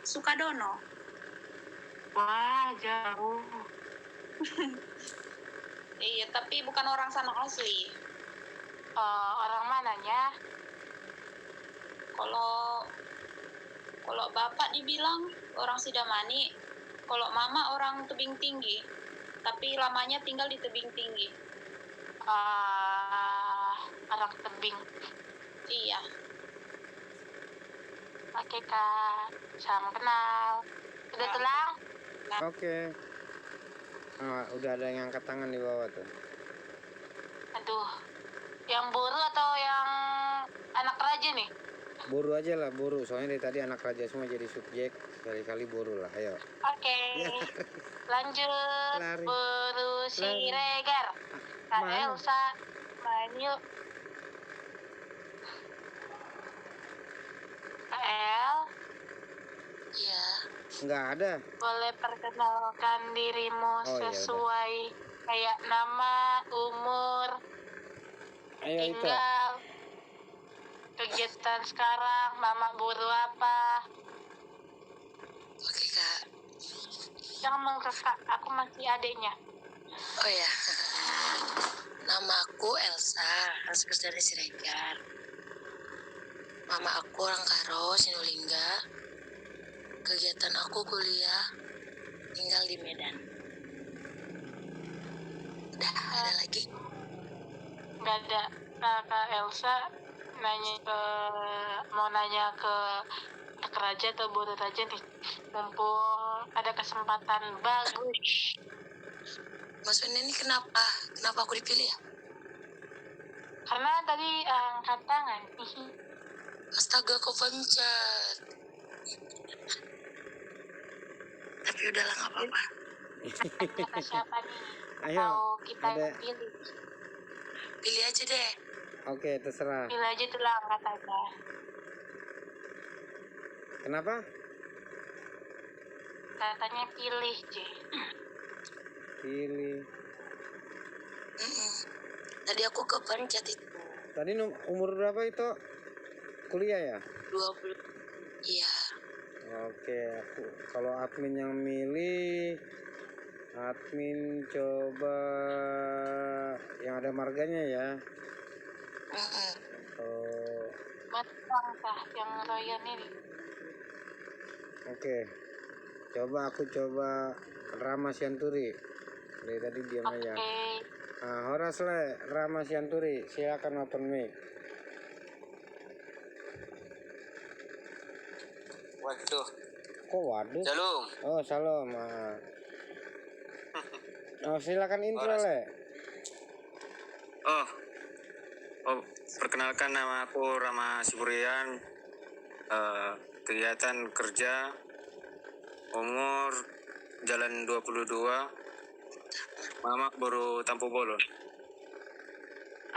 Sukadono. Wah, jauh. Iya, tapi bukan orang sana asli. Orang mananya? Kalau bapak dibilang orang Sidamani, kalau mama orang Tebing Tinggi, tapi lamanya tinggal di Tebing Tinggi. Anak tebing. Iya. Oke Kak, salam kenal. Udah tulang? Oke. Udah ada yang angkat tangan di bawah tuh. Aduh, yang buru atau yang anak raja nih? Buru aja lah, buru. Soalnya dari tadi anak raja semua jadi subjek. Kali-kali buru lah, ayo. Oke, lanjut. Lari. Buru Lari. Siregar. Kak Mana? Elsa, main yuk. Kak El? Iya. Nggak ada. Boleh perkenalkan dirimu Oh, iya, sesuai kayak nama, umur, Ayo itu. tinggal, kegiatan sekarang, mama buru apa. Oke, Kak. Jangan mengkekak, aku masih adiknya. Oh ya. Nama aku Elsa, asal dari Siregar. Mama aku orang Karo, Sinulingga. Kegiatan aku kuliah, tinggal di Medan. Udah, ada lagi? Nggak ada. Kak Elsa mau nanya ke raja atau buru raja nih, mumpung ada kesempatan bagus. Maksudnya ini kenapa aku dipilih ya? Karena tadi angkat tangan. Astaga, kok pencet. Tapi udahlah, nggak apa-apa. Kata siapa nih? Ayo, Mau kita ada. yang pilih? Pilih aja deh. Oke, terserah. Pilih aja tuh lah, angkat aja. Kenapa? Katanya pilih, J. Pilih. Tadi aku kepencet itu. Tadi umur berapa itu? Kuliah ya? 20. Iya. Oke, kalau admin yang milih, admin coba yang ada marganya ya. Matang kah yang Ryan ini? Oke, aku coba Rama Sianturi. Dari tadi diam aja. Horas le, Rama Sianturi, silakan open mic. Waduh. Kok waduh? Salam. Oh, salam. Oh, silakan intro le. Oh, perkenalkan, nama aku Rama Siburian. Kegiatan kerja, umur jalan 22, mama baru Tampu Bolon.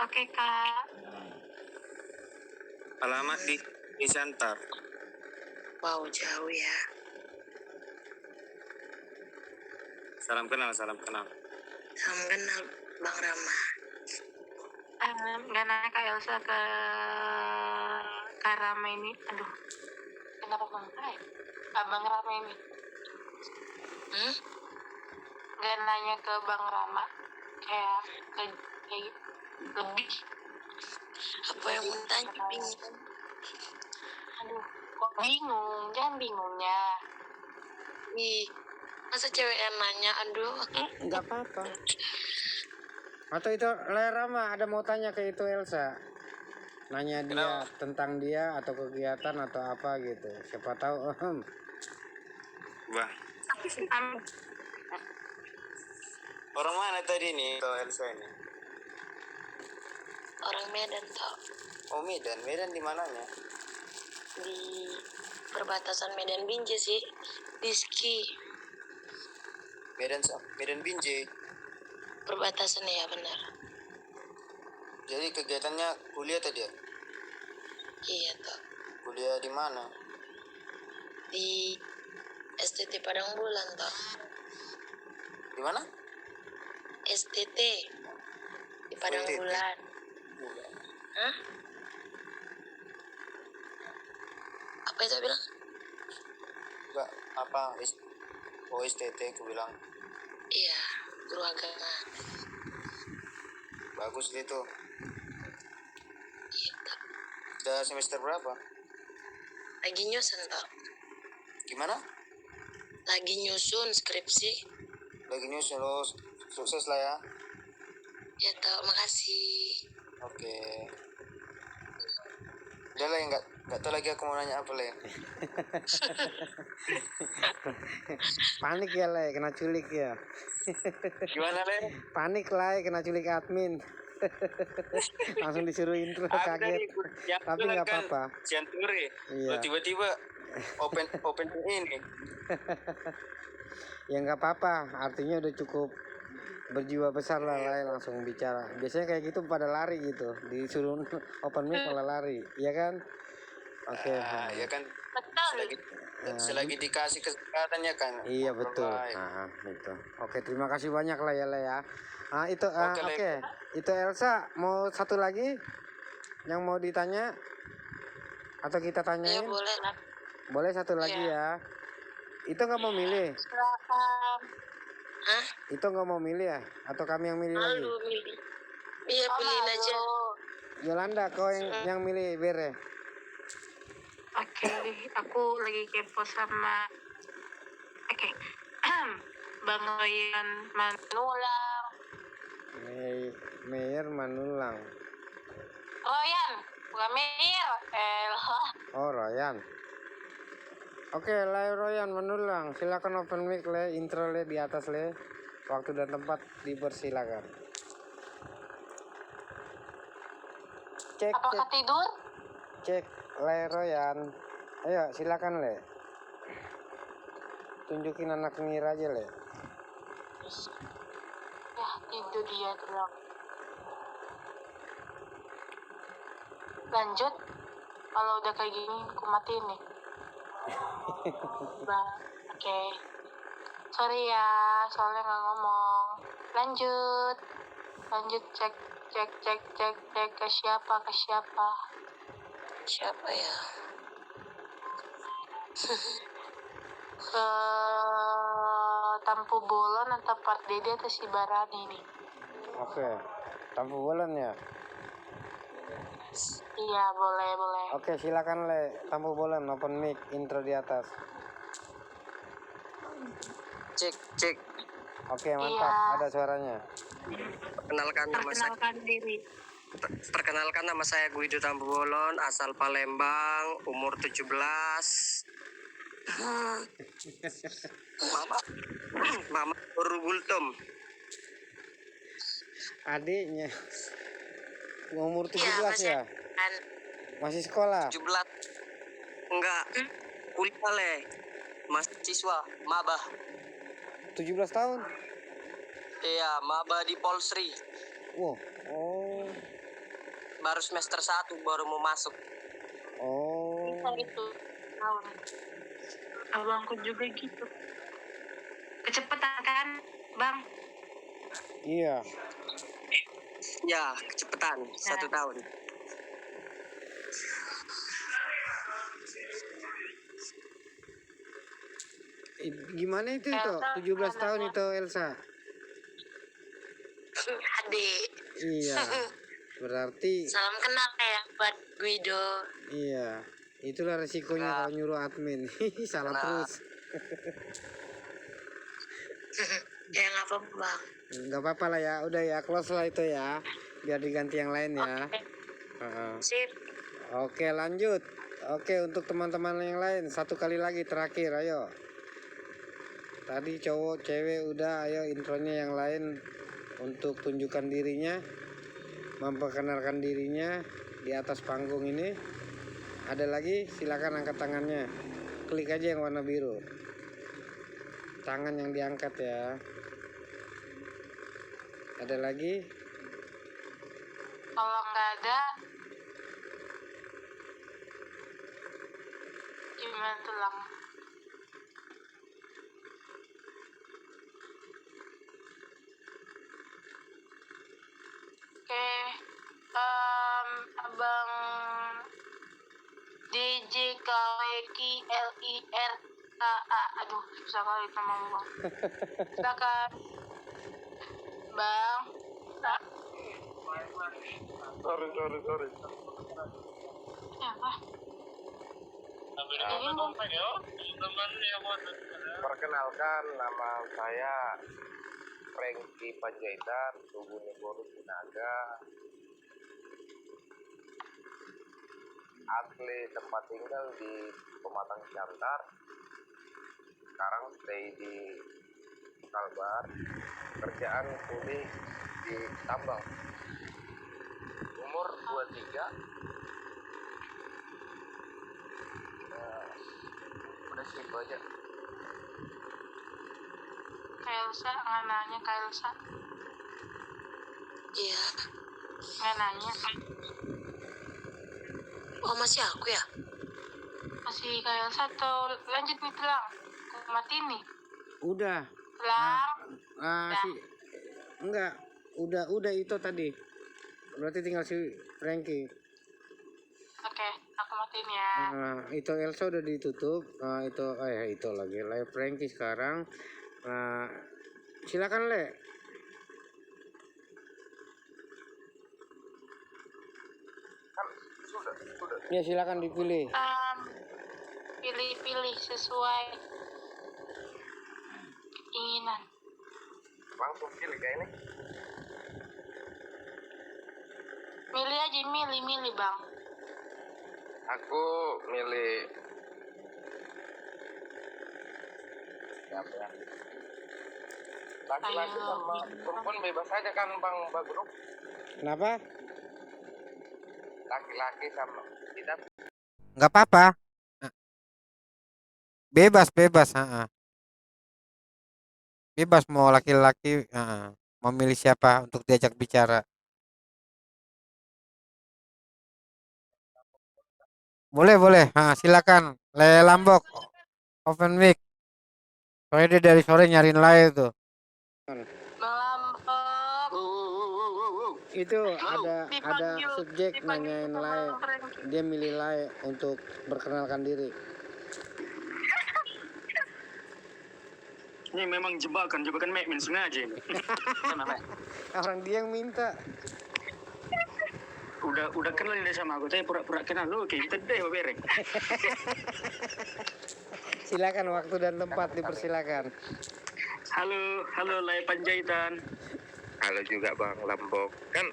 Oke Kak. Alamat di Santar. Wow, jauh ya. Salam kenal. Salam kenal Bang Rama. Nggak nanya Kak Elsa ke Kak Rama ini. Aduh, kenapa Bang Rai? Abang Rama ini. Nggak nanya ke Bang Rama. Kayak lebih. Apa yang mau tanya? Bingung. Aduh, kok bingung? Jangan bingungnya. Ih, masa cewek yang nanya? Aduh. Nggak apa-apa. Atau itu Rama ada mau tanya ke itu Elsa, nanya dia tentang dia atau kegiatan atau apa gitu, siapa tahu. Bah. Orang mana tadi nih kalau Elsa ini? Orang Medan toh. Oh, Medan di mananya? Di perbatasan Medan Binjai sih, di Ski. Medan Binjai. Perbatasan ya, benar. Jadi kegiatannya kuliah tadi ya? Iya toh. Kuliah di mana? Di STT Padang Bulan toh. Di mana? STT di Padang Bulan. Hah? Apa itu bilang? juga apa OSTT aku bilang. Iya, guru agama. Bagus deh itu. Iya, Kak. Udah semester berapa? Lagi nyusun, Kak. Gimana? Lagi nyusun skripsi. Lagi nyusun lo, sukses lah ya. Ya, Kak, makasih. Oke. Udah lah, nggak tahu lagi aku mau nanya apa lah. Panik ya Le, kena culik ya. Gimana Le? Panik lah, kena culik admin. Langsung disuruh intro, Aku kaget. dari yang Tapi bilang nggak kan, apa-apa. Cianture. Iya. Lo tiba-tiba open ini. Ya nggak apa-apa, artinya udah cukup berjiwa besar lah Le, langsung bicara. Biasanya kayak gitu pada lari gitu, disuruh open mic malah lari, ya kan? Oke. Ya kan Betul. selagi dikasih kesempatan ya kan. Iya Ngobrol betul. lah. Itu. Oke, terima kasih banyak lah ya Le ya. Itu Oke, Le. oke. Itu Elsa mau satu lagi yang mau ditanya atau kita Ya, tanyain? boleh lah. Boleh satu lagi ya. Itu nggak mau milih? Silakan. Hah? Itu nggak mau milih ya? Atau kami yang milih lagi? Malu milih. Iya, pilihin aja. Yolanda, kau yang milih Bere. Oke, aku lagi kepo sama. Oke. Bang Royan Manulang. Mayor Manulang. Royan, bukan Meir. Oh, Royan. Oke, Le Royan Manulang. Silakan open mic Le, intro Le di atas Le. Waktu dan tempat dipersilakan. Cek, Apakah tidur? cek Le Royan. Ayo, silakan Le. Tunjukin anak ngir aja Le. Ya, itu dia bilang. Lanjut. Kalau udah kayak gini, aku matiin nih. Oke. Sorry ya, soalnya nggak ngomong. Lanjut cek ke siapa siapa ya. Ke Tampu Bolon atau Part Dede atau si Barani nih. Oke. Tampu bulan ya. Iya, boleh. Oke, silakan Le. Tampu bulan open mic intro di atas. Cek. Oke, mantap. Iya. Ada suaranya. Perkenalkan nama saya Guido Tambubolon, asal Palembang, umur 17. Mama Urugultum. Adiknya umur 17 Iya, ya? Masih sekolah? 17. Enggak, kuliah Le. Mahasiswa, maba. 17 tahun? Iya, maba di Polsri. Wow. Oh. Baru semester 1 baru mau masuk. Oh. Itu tahun. Abangku juga gitu. Kecepatan kan, Bang? Iya. Ya, kecepatan 1 tahun. Gimana itu Elsa, 17 tahun itu Elsa? Adik. Iya. Berarti Salam kenal ya buat Guido. iya. Itulah resikonya kalau nyuruh admin. Salah terus. Ya nggak apa-apa, Bang. Nggak apa-apa lah ya. Udah ya, close lah itu ya. Biar diganti yang lain ya. Oke. Heeh. Sip. Oke, lanjut. Oke, untuk teman-teman yang lain satu kali lagi terakhir, ayo. Tadi cowok, cewek udah, ayo intronya yang lain untuk tunjukkan dirinya, memperkenalkan dirinya di atas panggung ini. Ada lagi, silakan angkat tangannya. Klik aja yang warna biru. Tangan yang diangkat ya. Ada lagi? Kalau nggak ada, gimana tulang? Oke, Abang DJ KWK LIR Aduh, susah kali namamu bang. Silakan bang. Sorry. Apa? Ini bang. Perkenalkan, nama saya Franky Panjaitan, Tugune Boru Sinaga. Asli tempat tinggal di Pematang Siantar. Sekarang stay di Kalbar. Kerjaan kuli di tambang. Umur 23. Udah situ aja. Kailsa, nggak nanya Kailsa. Iya. Nggak nanya. Oh, masih aku ya? Masih Kailsa atau lanjut nih Telang? Mati nih. Udah. Telang. Enggak. Udah itu tadi. Berarti tinggal si Franky. Oke, aku matiin ya. Itu Elsa udah ditutup. Itu lagi live Franky sekarang. Silakan Le. Sudah. Ya silakan dipilih. Pilih sesuai keinginan. Langsung pilih kayak ini. Milih aja, milih bang. Aku milih siapa ya? Laki-laki Ayo. sama perempuan bebas aja kan Bang Baguruk. Kenapa? Laki-laki sama tidak. Nggak apa-apa. Bebas. Bebas mau laki-laki. Mau milih siapa untuk diajak bicara. Boleh. Silakan. Le Lambok. Open mic. Soalnya dia dari sore nyariin live tuh. Melampok. Itu ada Dipanggil subjek nanyain sama live. Franky. Dia milih live untuk berkenalkan diri. Ini memang jebakan Mekmin sengaja ini. Orang dia yang minta. Udah kenal dia sama aku, tapi pura-pura kenal lu, oke, kita deh bereng. Silakan, waktu dan tempat dipersilakan. Halo Lai Panjaitan. Halo juga Bang Lambok. Kan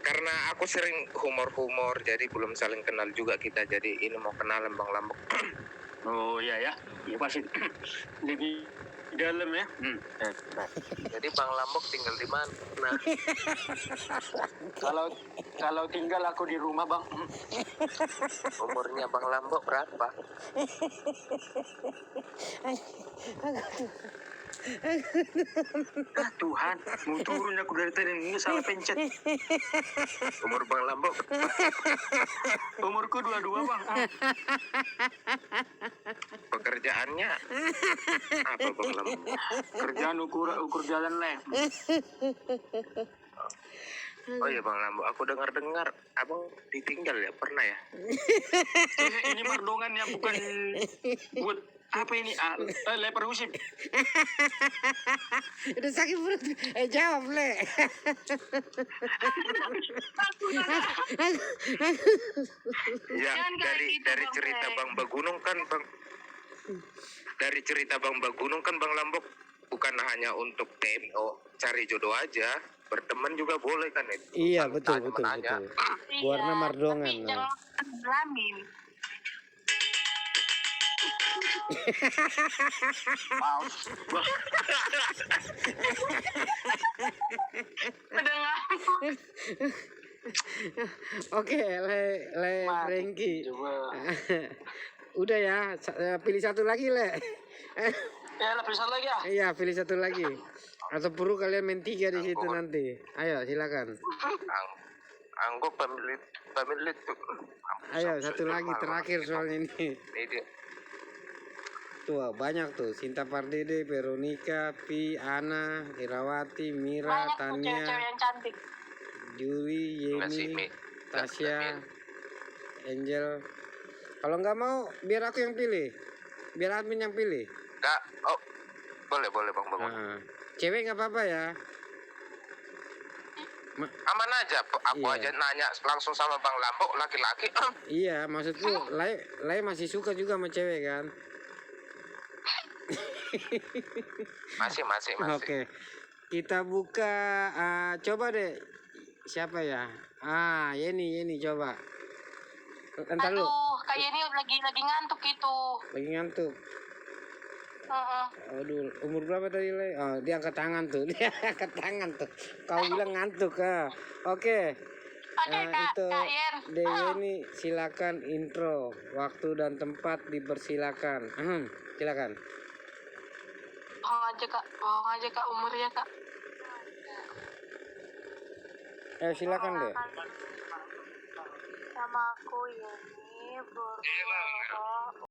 karena aku sering humor, jadi belum saling kenal juga kita. Jadi ini mau kenalan Bang Lambok. Oh iya pasti lebih dalam ya. Jadi Bang Lambok tinggal di mana? Kalau tinggal aku di rumah Bang. Umurnya Bang Lambok berapa? Tuhan, mau turun aku dari tadi ini salah pencet. Umur Bang Lambok Umurku 22 Bang. pekerjaannya apa Bang Lambok? Kerjaan ukur jalan leh. Oh iya Bang Lambok, aku dengar abang ditinggal ya, pernah ya? Ini mardongannya bukan buat apa ini? Leper usip. Udah sakit perut. Jawab Le. Ya Jangan kayak dari gitu, dari Bang cerita Frank. Bang Bagunung kan Bang. Dari cerita Bang Bagunung kan Bang Lambok bukan hanya untuk TMO cari jodoh aja, berteman juga boleh kan itu. Iya, Kan betul. tanya menanya. Warna mardongan. Tapi jangan ngelamin. Udah ngamuk. Oke, Le Franky. Udah ya, pilih satu lagi Le. Ya, lebih satu lagi ya. Iya, pilih satu lagi. Atau perlu kalian main 3 di situ nanti. Ayo, silakan. Anggo pemilik tuh. Ayo, satu lagi terakhir soalnya ini. Ini Tuh, banyak tuh. Sinta Pardede, Veronica, Pi, Ana, Irawati, Mira, Banyak tuh cewek-cewek Tania, yang cantik. Juli, Masih, Yeni, Mi. Tasya, Angel. Kalau nggak mau, biar aku yang pilih. biar admin yang pilih. Kak, oh boleh Bang Bagun. Nah, cewek nggak apa-apa ya. Aman aja, aku Iya. aja nanya langsung sama Bang Lambok, laki-laki. Iya, maksudku Lai masih suka juga sama cewek kan. masih. Oke. Kita buka coba deh. Siapa ya? Yeni coba. Entar lu. Aduh, kayak ini lagi ngantuk itu. Lagi ngantuk. Heeh. Aduh, umur berapa tadi, Le? Oh, dia angkat tangan tuh. Dia angkat tangan tuh. Kau bilang ngantuk, ah. Oke. Oke, Kak, Itu Kak Yen. Yeni, silakan intro. Waktu dan tempat dipersilakan. Silakan. Bohong aja kak umurnya kak. Silakan deh. Nama aku Yeni Bororo